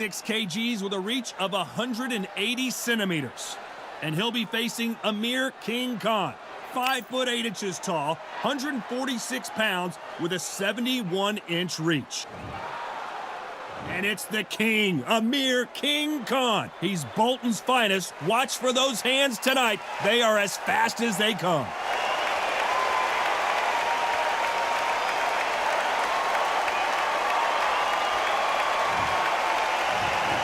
6 kgs with a reach of 180 centimeters. And he'll be facing Amir Khan, 5'8" tall, 146 pounds with a 71-inch reach. And it's the king, Amir Khan. He's Bolton's finest. Watch for those hands tonight. They are as fast as they come.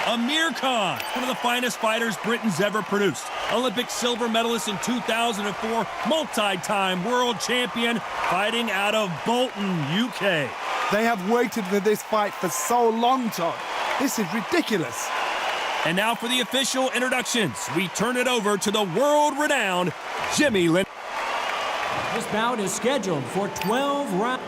Amir Khan, one of the finest fighters Britain's ever produced. Olympic silver medalist in 2004, multi-time world champion, fighting out of Bolton, UK. They have waited for this fight for so long, Todd. This is ridiculous. And now for the official introductions. We turn it over to the world-renowned Jimmy Lin. This bout is scheduled for 12 rounds.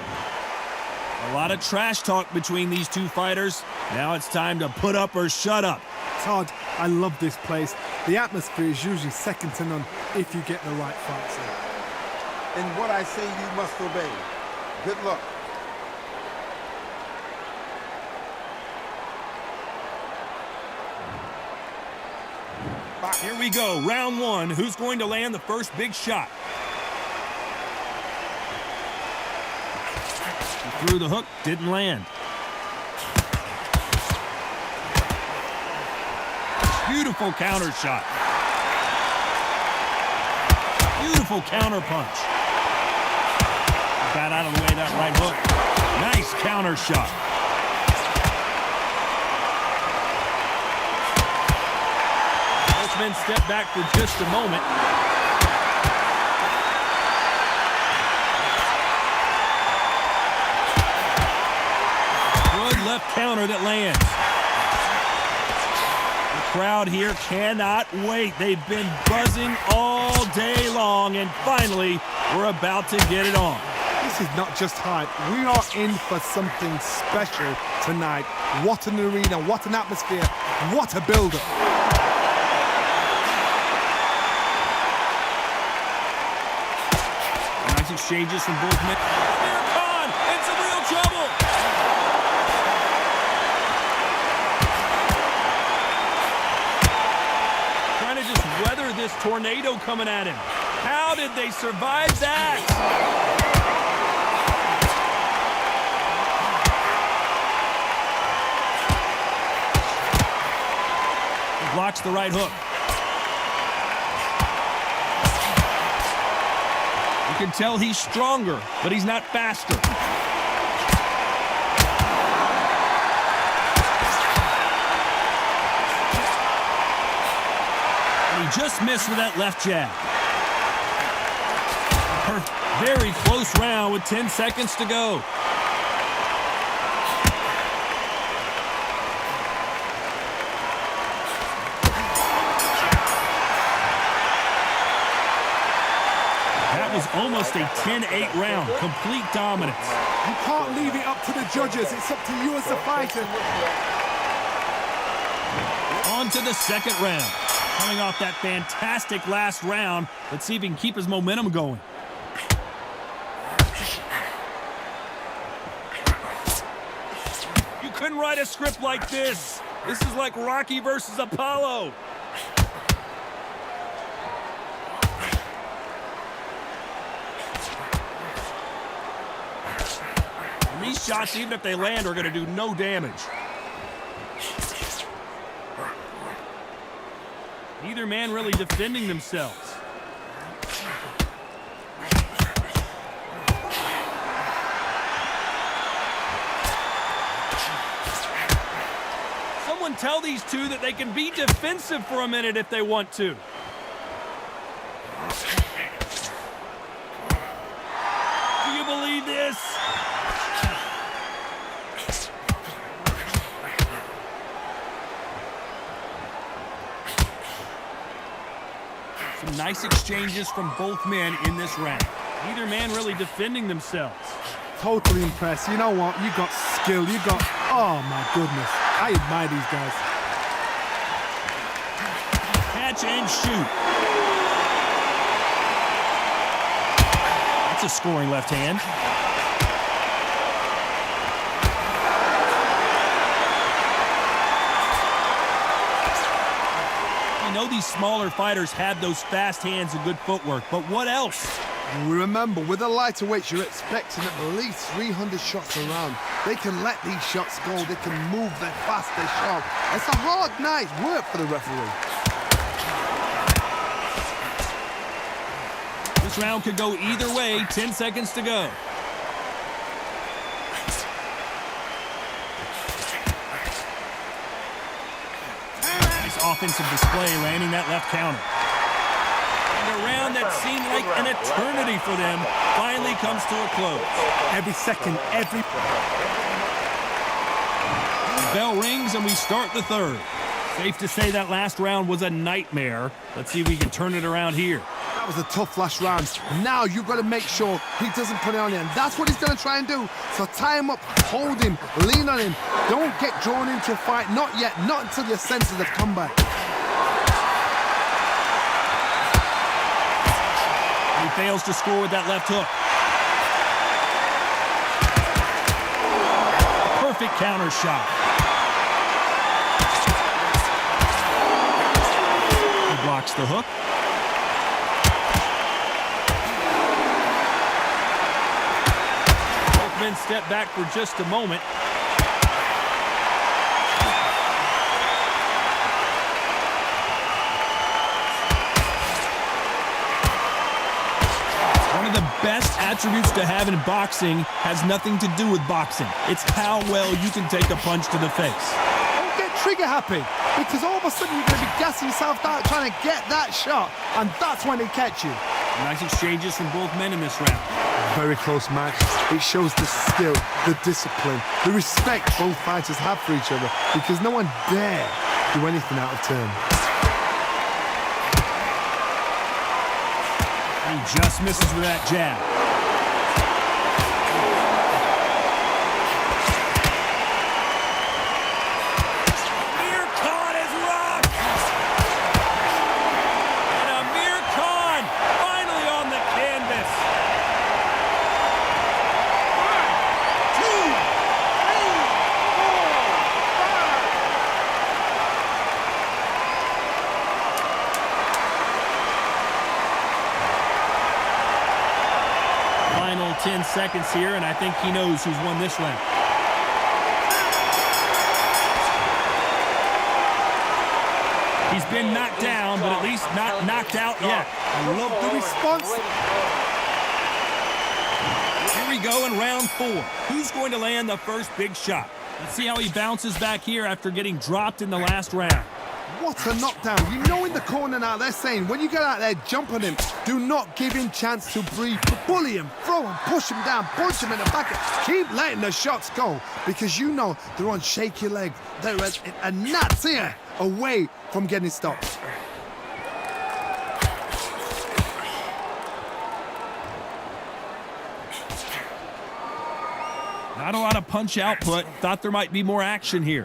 A lot of trash talk between these two fighters. Now it's time to put up or shut up. Todd, I love this place. The atmosphere is usually second to none if you get the right fights in. In what I say, you must obey. Good luck. Here we go, round one. Who's going to land the first big shot? He threw the hook, didn't land. Beautiful counter shot. Beautiful counter punch. Got out of the way that right hook. Nice counter shot. Both men step back for just a moment. Good left counter that lands. Crowd here cannot wait. They've been buzzing all day long, and finally, we're about to get it on. This is not just hype. We are in for something special tonight. What an arena, what an atmosphere, what a build-up. Nice exchanges from both men. Amir Khan in some real trouble. Weather this tornado coming at him. How did they survive that? He blocks the right hook. You can tell he's stronger, but he's not faster. Just missed with that left jab. Very close round with 10 seconds to go. That was almost a 10-8 round. Complete dominance. You can't leave it up to the judges. It's up to you as the fighter. On to the second round. Coming off that fantastic last round, let's see if he can keep his momentum going. You couldn't write a script like this. This is like Rocky versus Apollo. And these shots, even if they land, are going to do no damage. Neither man really defending themselves. Someone tell these two that they can be defensive for a minute if they want to. Do you believe this? Some nice exchanges from both men in this round. Neither man really defending themselves. Totally impressed. You know what? You got skill. You got... Oh, my goodness. I admire these guys. Catch and shoot. That's a scoring left hand. I know these smaller fighters have those fast hands and good footwork, but what else? Remember, with the lighter weights, you're expecting at least 300 shots around. They can let these shots go. They can move. They're fast. They're sharp. It's a hard night's work for the referee. This round could go either way. 10 seconds to go. Nice offensive display, landing that left counter. A round that seemed like an eternity for them finally comes to a close. Every second, every... Bell rings and we start the third. Safe to say that last round was a nightmare. Let's see if we can turn it around here. That was a tough last round. Now you've got to make sure he doesn't put it on you, and that's what he's going to try and do. So tie him up, hold him, lean on him. Don't get drawn into a fight. Not yet. Not until your senses have come back. He fails to score with that left hook. Perfect counter shot. He blocks the hook. Both men step back for just a moment. The best attributes to have in boxing has nothing to do with boxing. It's how well you can take a punch to the face. Don't get trigger happy, because all of a sudden you're going to be gassing yourself out trying to get that shot, and that's when they catch you. Nice exchanges from both men in this round. Very close match. It shows the skill, the discipline, the respect both fighters have for each other, because no one dare do anything out of turn. He just misses with that jab. Amir Khan is rocked! And Amir Khan finally on the canvas. 1, 2, 10 seconds here, and I think he knows who's won this round. He's been knocked down, but at least not knocked out yet. I love the response. Here we go in round 4. Who's going to land the first big shot? Let's see how he bounces back here after getting dropped in the last round. What a knockdown. You know in the corner now, they're saying, when you get out there, jump on him. Do not give him chance to breathe. Bully him, throw him, push him down, punch him in the back. Keep letting the shots go, because you know they're on shaky legs. They're a gnat's ear away from getting stopped. Not a lot of punch output. Thought there might be more action here.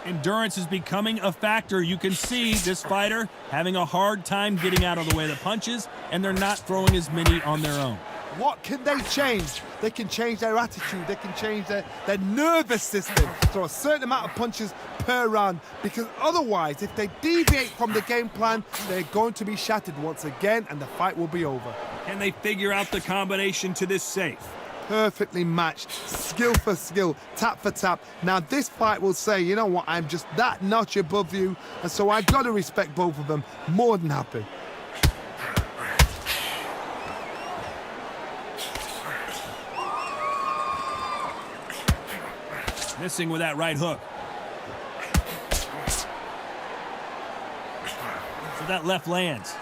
Endurance is becoming a factor. You can see this fighter having a hard time getting out of the way of the punches, and they're not throwing as many on their own. What can they change? They can change their attitude. They can change their nervous system. Throw a certain amount of punches per round, because otherwise, if they deviate from the game plan, they're going to be shattered once again, and the fight will be over. Can they figure out the combination to this safe? Perfectly matched, skill for skill, tap for tap. Now this fight will say, you know what, I'm just that notch above you, and so I got to respect both of them. More than happy. Missing with that right hook. So that left lands.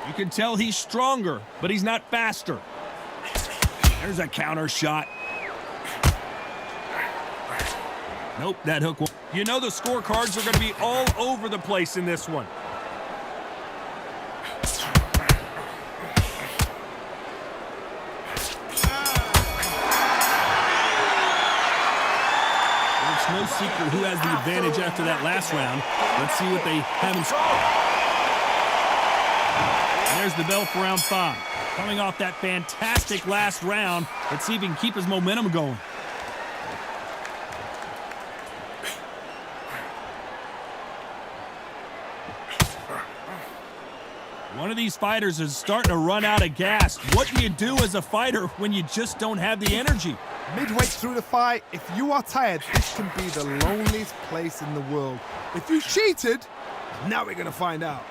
You can tell he's stronger, but he's not faster. There's a counter shot. Nope, that hook won't. You know the scorecards are going to be all over the place in this one. It's no secret who has the advantage after that last round. Let's see what they have in store. And there's the bell for round 5. Coming off that fantastic last round, let's see if he can keep his momentum going. One of these fighters is starting to run out of gas. What do you do as a fighter when you just don't have the energy? Midway through the fight, if you are tired, this can be the loneliest place in the world. If you cheated, now we're going to find out.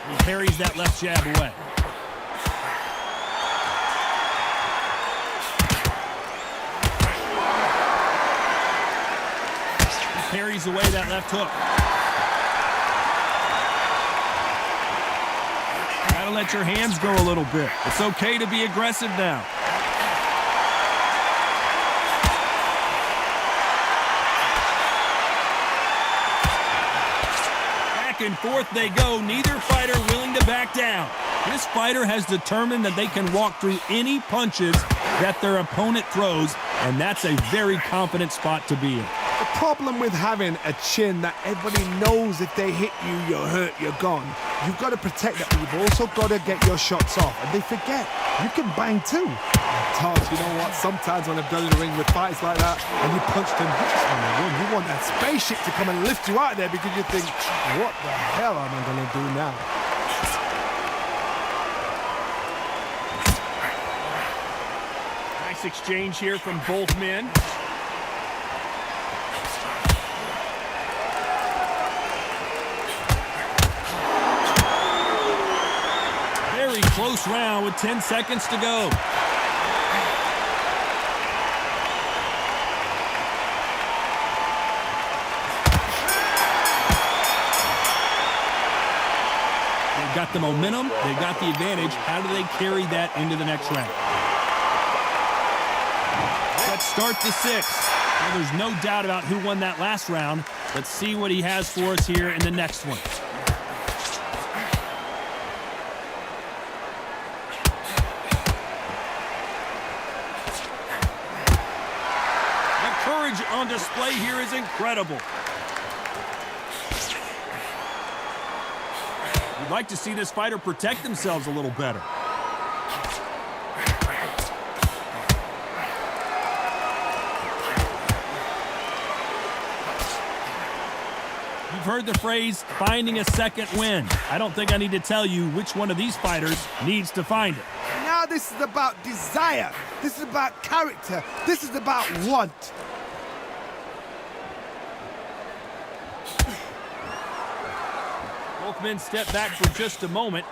He parries that left jab away. He parries away that left hook. Gotta let your hands go a little bit. It's okay to be aggressive now. Back and forth they go, neither fighter willing to back down. This fighter has determined that they can walk through any punches that their opponent throws, and that's a very confident spot to be in. The problem with having a chin that everybody knows if they hit you, you're hurt, you're gone. You've got to protect that, but you've also got to get your shots off. And they forget, you can bang too. Todd, you know what? Sometimes when I've done in the ring with fights like that, and you punch them, you just want to run. You want that spaceship to come and lift you out of there because you think, what the hell am I going to do now? Nice exchange here from both men. Close round with 10 seconds to go. They've got the momentum, they've got the advantage. How do they carry that into the next round? Let's start the 6th. Well, there's no doubt about who won that last round. Let's see what he has for us here in the next one. On display here is incredible. We'd like to see this fighter protect themselves a little better. You've heard the phrase, finding a second win. I don't think I need to tell you which one of these fighters needs to find it. Now this is about desire. This is about character. This is about want. Both men step back for just a moment.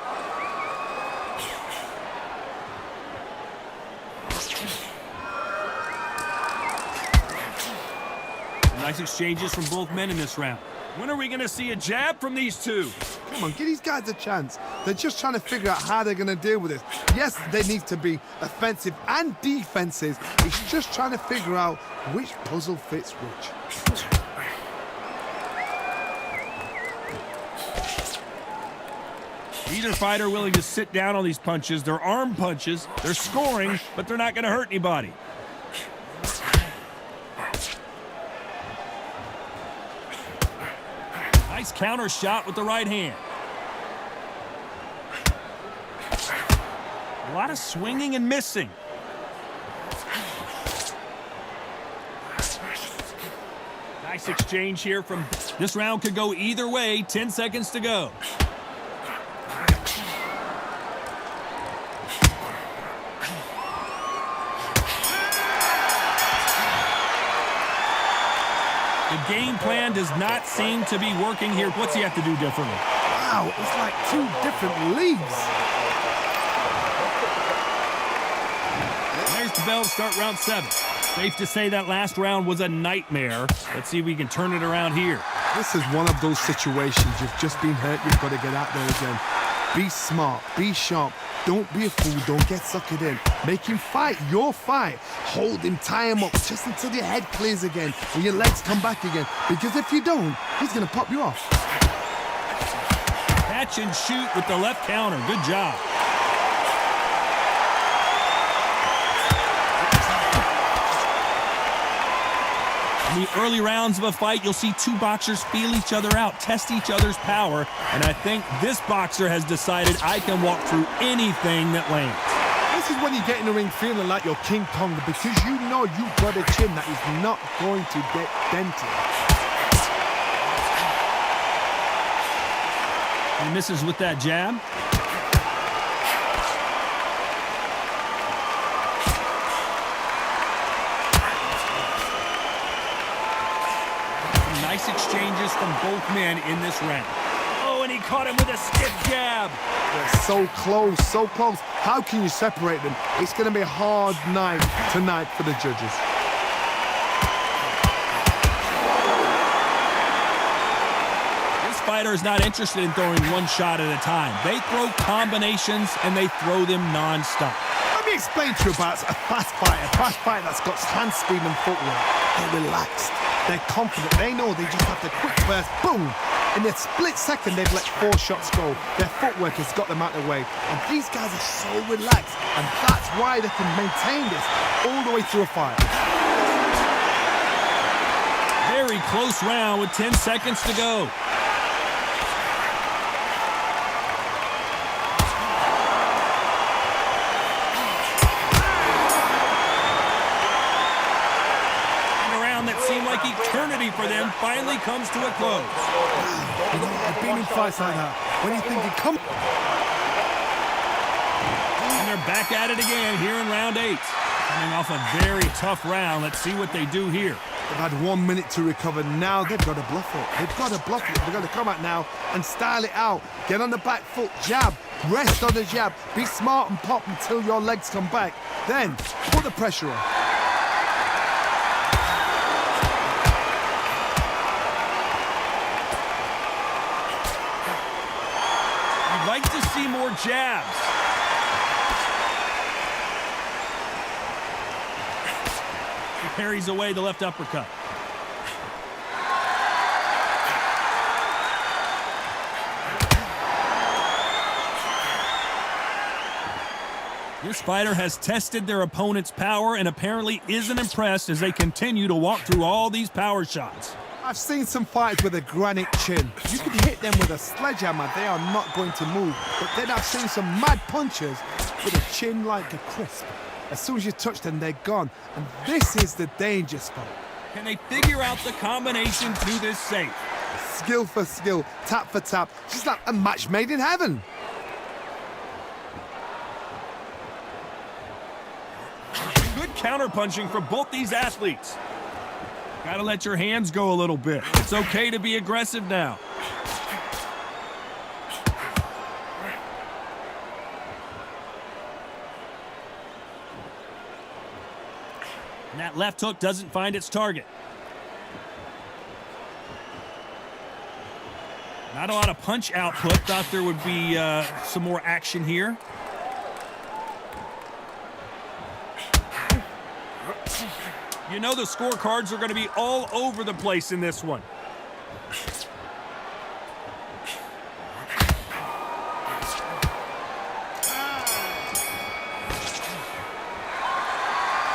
Nice exchanges from both men in this round. When are we going to see a jab from these two? Come on, give these guys a chance. They're just trying to figure out how they're going to deal with this. Yes, they need to be offensive and defensive. It's just trying to figure out which puzzle fits which. Either fighter willing to sit down on these punches. They're arm punches. They're scoring, but they're not going to hurt anybody. Nice counter shot with the right hand. A lot of swinging and missing. Nice exchange here from... This round could go either way. 10 seconds to go. The game plan does not seem to be working here. What's he have to do differently? Wow, it's like 2 different leagues. There's the bell to start round 7. Safe to say that last round was a nightmare. Let's see if we can turn it around here. This is one of those situations. You've just been hurt. You've got to get out there again. Be smart. Be sharp. Don't be a fool. Don't get suckered in. Make him fight your fight. Hold him, tie him up just until your head clears again and your legs come back again. Because if you don't, he's going to pop you off. Catch and shoot with the left counter. Good job. In the early rounds of a fight, you'll see two boxers feel each other out, test each other's power, and I think this boxer has decided I can walk through anything that lands. This is when you get in the ring feeling like you're King Kong because you know you've got a chin that is not going to get dented. He misses with that jab. Nice exchanges from both men in this round. Oh, and he caught him with a stiff jab. They're so close, so close. How can you separate them? It's going to be a hard night tonight for the judges. This fighter is not interested in throwing one shot at a time. They throw combinations, and they throw them non-stop. Let me explain to you about a fast fighter that's got hand speed and footwork. They're relaxed. They're confident. They know they just have to quick burst, boom. In a split second, they've let 4 shots go. Their footwork has got them out of the way. And these guys are so relaxed. And that's why they can maintain this all the way through a fight. Very close round with 10 seconds to go. Like eternity for them finally comes to a close. You know, I've been in fights like that. When you think you come... And they're back at it again here in round 8. Coming off a very tough round. Let's see what they do here. They've had 1 minute to recover. Now they've got to bluff it. They've got to bluff it. They've got to come out now and style it out. Get on the back foot, jab, rest on the jab. Be smart and pop until your legs come back. Then put the pressure on. Like to see more jabs. He parries away the left uppercut. This fighter has tested their opponent's power and apparently isn't impressed as they continue to walk through all these power shots. I've seen some fighters with a granite chin. You can hit them with a sledgehammer, they are not going to move. But then I've seen some mad punchers with a chin like a crisp. As soon as you touch them, they're gone. And this is the danger spot. Can they figure out the combination to this safe? Skill for skill, tap for tap, just like a match made in heaven. Good counter-punching for both these athletes. Gotta let your hands go a little bit. It's okay to be aggressive now. And that left hook doesn't find its target. Not a lot of punch output. Thought there would be some more action here. You know the scorecards are going to be all over the place in this one.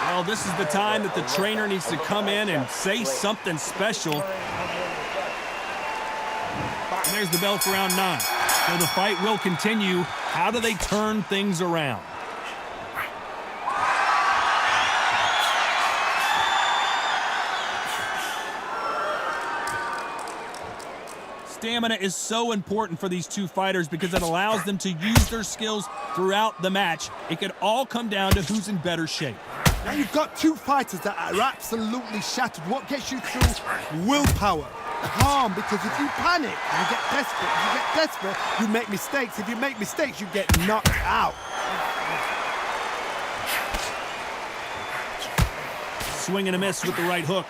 Well, this is the time that the trainer needs to come in and say something special. And there's the bell for round 9. So the fight will continue. How do they turn things around? Stamina is so important for these two fighters because it allows them to use their skills throughout the match. It could all come down to who's in better shape. Now you've got two fighters that are absolutely shattered. What gets you through? Willpower. Calm, because if you panic, you get desperate. If you get desperate, you make mistakes. If you make mistakes, you get knocked out. Swing and a miss with the right hook.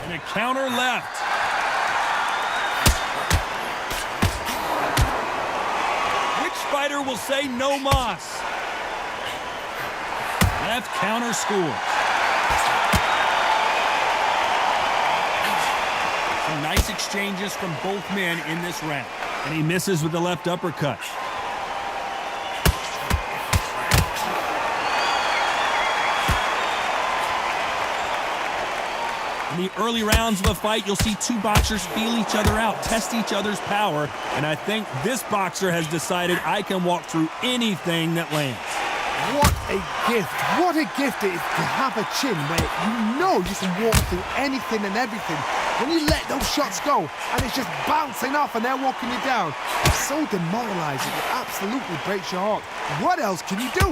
And a counter left. Which fighter will say no mas? Left counter scores. Some nice exchanges from both men in this round. And he misses with the left uppercut. In the early rounds of a fight, you'll see two boxers feel each other out, test each other's power, and I think this boxer has decided I can walk through anything that lands. What a gift. What a gift it is to have a chin where you know you can walk through anything and everything. When you let those shots go and it's just bouncing off and they're walking you down, it's so demoralizing. It absolutely breaks your heart. What else can you do?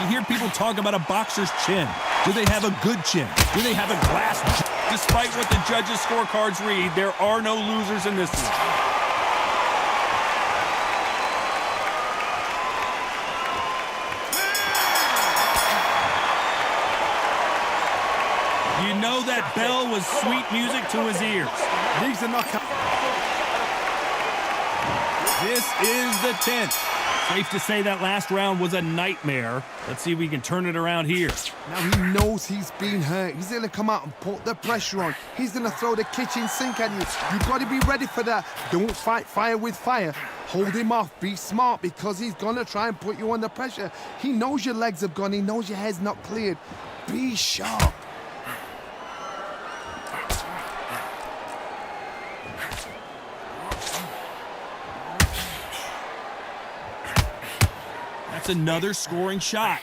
You hear people talk about a boxer's chin. Do they have a good chin? Do they have a glass chin? Despite what the judges' scorecards read, there are no losers in this one. You know that bell was sweet music to his ears. These are knockouts. This is the 10th. Safe to say that last round was a nightmare. Let's see if we can turn it around here. Now he knows he's been hurt. He's going to come out and put the pressure on. He's going to throw the kitchen sink at you. You've got to be ready for that. Don't fight fire with fire. Hold him off. Be smart because he's going to try and put you under pressure. He knows your legs have gone. He knows your head's not cleared. Be sharp. That's another scoring shot.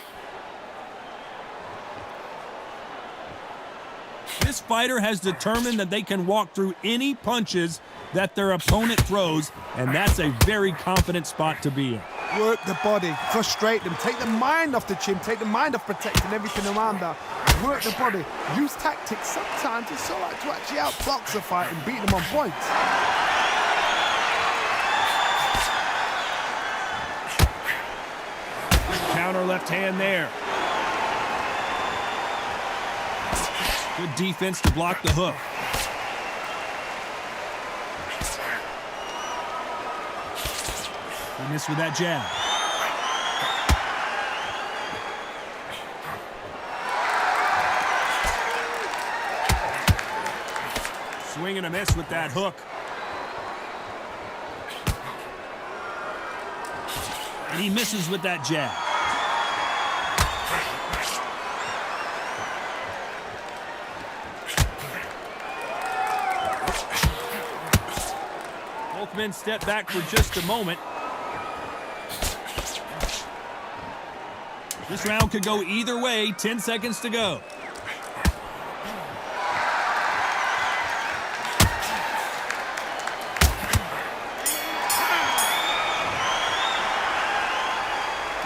This fighter has determined that they can walk through any punches that their opponent throws, and that's a very confident spot to be in. Work the body, frustrate them, take the mind off the chin, take the mind off protecting everything around that. Work the body, use tactics. Sometimes it's all right to actually outbox a fight and beat them on points. Counter left hand there. Good defense to block the hook. He missed with that jab. Swing and a miss with that hook. And he misses with that jab. Both men step back for just a moment. This round could go either way. 10 seconds to go.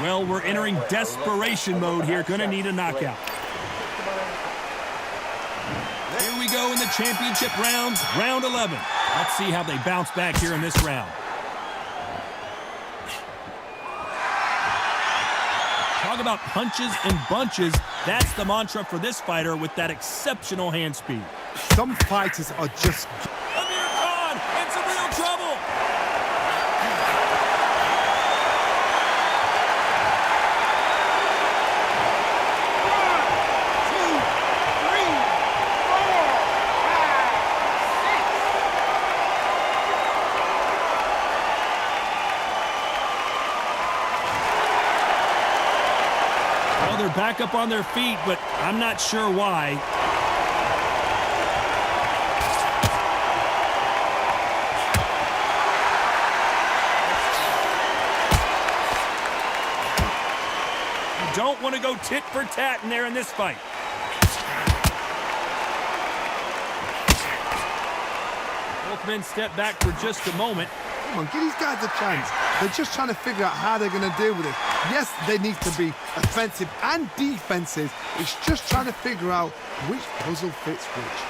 Well, we're entering desperation mode here. Gonna need a knockout. Here we go in the championship round, round 11. Let's see how they bounce back here in this round. Talk about punches and bunches. That's the mantra for this fighter with that exceptional hand speed. Some fighters are just... Amir Khan in some real trouble. Well, they're back up on their feet, but I'm not sure why. You don't want to go tit for tat in there in this fight. Both men step back for just a moment. Come on, give these guys a chance. They're just trying to figure out how they're going to deal with it. Yes, they need to be offensive and defensive. It's just trying to figure out which puzzle fits which.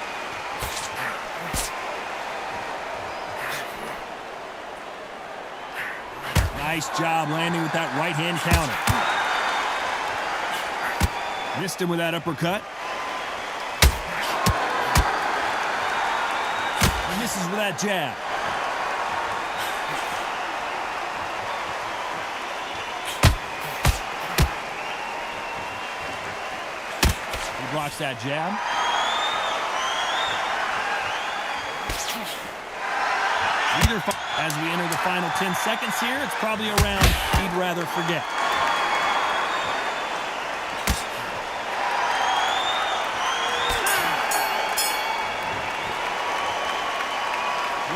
Nice job landing with that right hand counter. Missed him with that uppercut. And misses with that jab. Blocks that jab. As we enter the final 10 seconds here, it's probably a round he'd rather forget.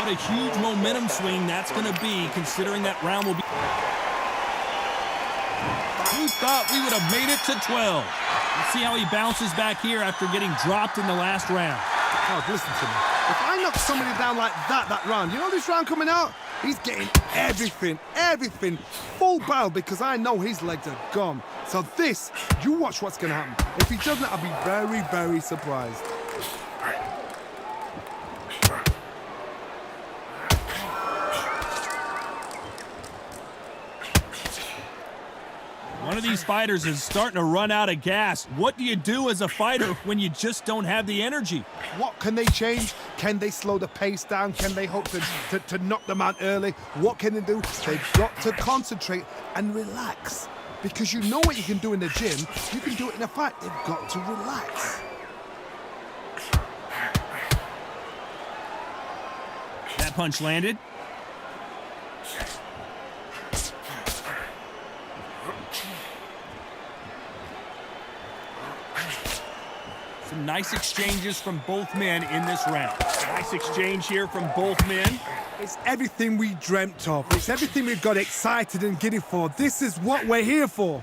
What a huge momentum swing that's going to be, considering that round will be... Who thought we would have made it to 12? Let's see how he bounces back here after getting dropped in the last round. Oh, listen to me. If I knock somebody down like that round, you know this round coming out? He's getting everything, full barrel, because I know his legs are gone. So this, you watch what's going to happen. If he doesn't, I'll be very, very surprised. One of these fighters is starting to run out of gas. What do you do as a fighter when you just don't have the energy? What can they change? Can they slow the pace down? Can they hope to knock them out early? What can they do? They've got to concentrate and relax. Because you know what you can do in the gym, you can do it in a fight. They've got to relax. That punch landed. Some nice exchanges from both men in this round. Nice exchange here from both men. It's everything we dreamt of. It's everything we got excited and giddy for. This is what we're here for.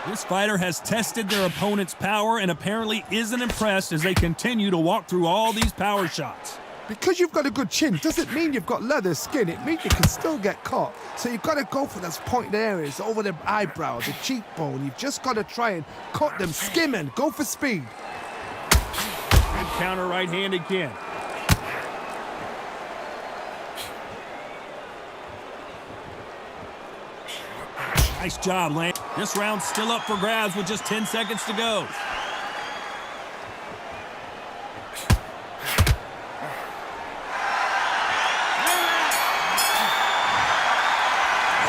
This fighter has tested their opponent's power and apparently isn't impressed as they continue to walk through all these power shots. Because you've got a good chin doesn't mean you've got leather skin. It means you can still get caught. So you've got to go for those pointed areas, over the eyebrow, the cheekbone. You've just got to try and cut them, skim and go for speed. Good counter right hand again. Nice job, Lance. This round's still up for grabs with just 10 seconds to go.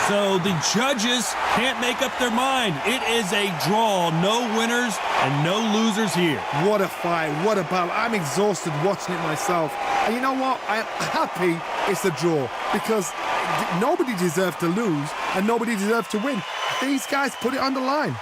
So the judges can't make up their mind. It is a draw. No winners and no losers here. What a fight. What a battle. I'm exhausted watching it myself. And you know what? I'm happy it's a draw because nobody deserved to lose and nobody deserved to win. These guys put it on the line.